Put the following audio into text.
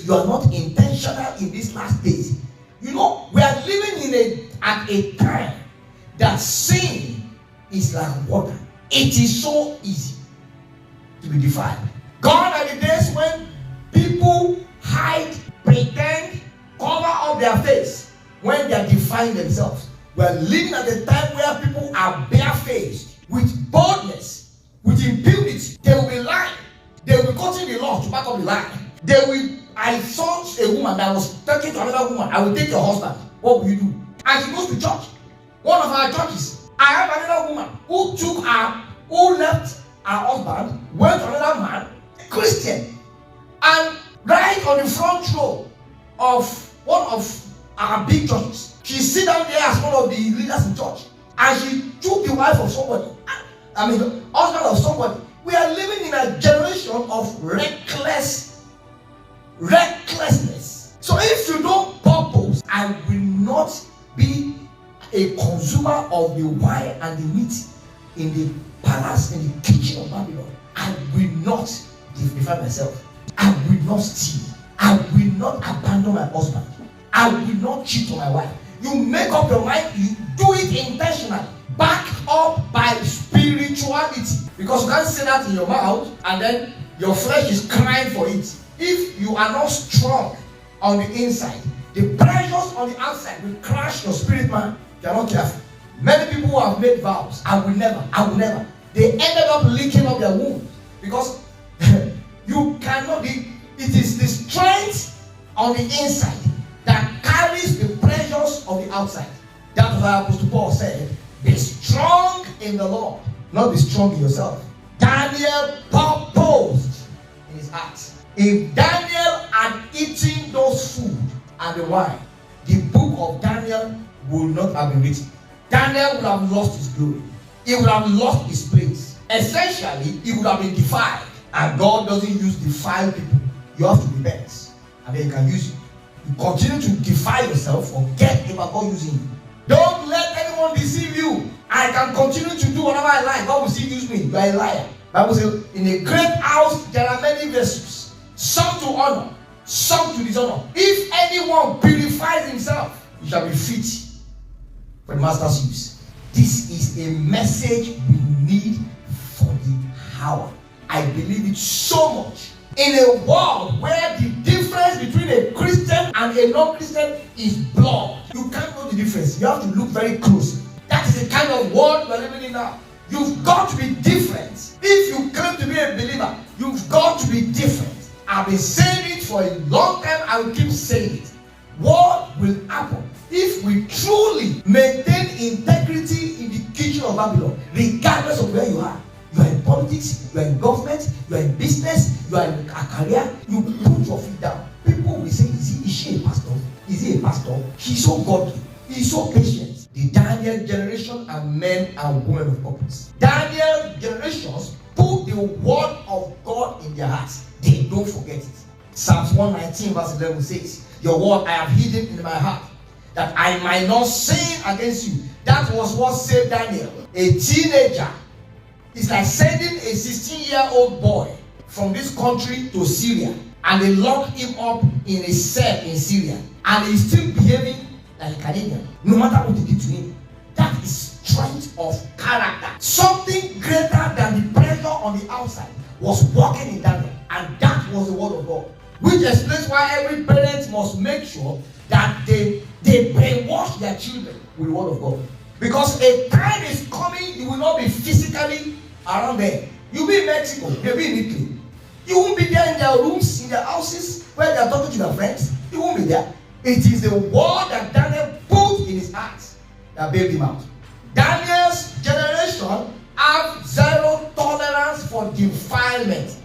if you are not intentional in these last days, we are living at a time that sin is like water. It is so easy to be defiled. Gone are the days when people hide, pretend, cover up their face when they are defying themselves. We are living at a time where people are barefaced with boldness, with impunity. They will be lying. They will be quoting the law to back up the lie. I saw a woman that was talking to another woman. I will take your husband. What will you do? And she goes to church. One of our churches. I have another woman who left her husband, went to another man, Christian, and right on the front row of one of our big churches. She sit down there as one of the leaders in church, and she took the wife of somebody. The husband of somebody. We are living in a generation of recklessness. So if you don't purpose, I will not be a consumer of the wine and the meat in the palace, in the kitchen of Babylon. I will not defile myself. I will not steal. I will not abandon my husband. I will not cheat on my wife. You make up your mind, you do it intentionally, backed up by spirituality. Because you can't say that in your mouth and then your flesh is crying for it. If you are not strong on the inside, the pressures on the outside will crash your spirit, man. You are not careful. Many people who have made vows, I will never. They ended up leaking up their womb because you cannot be. It is the strength on the inside that carries the pressures of the outside. That's why Apostle Paul said, be strong in the Lord, not be strong in yourself. Daniel purposed in his heart. If Daniel had eaten those food and the wine, the book of Daniel would not have been written. Daniel would have lost his glory. He would have lost his place. Essentially, he would have been defiled. And God doesn't use defiled people. You have to repent, and then He can use you. You continue to defile yourself, forget about God using you. Don't let anyone deceive you. I can continue to do whatever I like. God will still use me. You are a liar. Bible says, in a great house there are many vessels, some to honor, some to dishonor. If anyone purifies himself, he shall be fit for the master's use. This is a message we need for the hour. I believe it so much. In a world where the difference between a Christian and a non-Christian is blood, you can't know the difference. You have to look very close. That is the kind of world we're living in now. You've got to be different. If you claim to be a believer, you've got to be different. I've been saying it for a long time. I will keep saying it. What will happen if we truly maintain integrity in the kitchen of Babylon, regardless of where you are? You are in politics, you are in government, you are in business, you are in a career. You put your feet down. People will say, is she a pastor? Is he a pastor? He's so godly. He's so patient. The Daniel generation are men and women of purpose. Daniel generations put the word of God in their hearts. They don't forget it. Psalms 119 verse 11 says, your word I have hidden in my heart, that I might not sin against you. That was what saved Daniel. A teenager. It's like sending a 16-year-old boy from this country to Syria, and they locked him up in a cell in Syria, and he's still behaving like a Canadian, no matter what they did to him. That is strength of character. Something greater than the pressure on the outside was working in Daniel, and that was the word of God. Which explains why every parent must make sure that they brainwash their children with the word of God. Because a time is coming, you will not be physically around there. You'll be in Mexico, they'll be in Italy. You won't be there in their rooms, in their houses, where they are talking to their friends. You won't be there. It is the word that Daniel put in his heart that bailed him out. Daniel's generation have zero tolerance for defilement.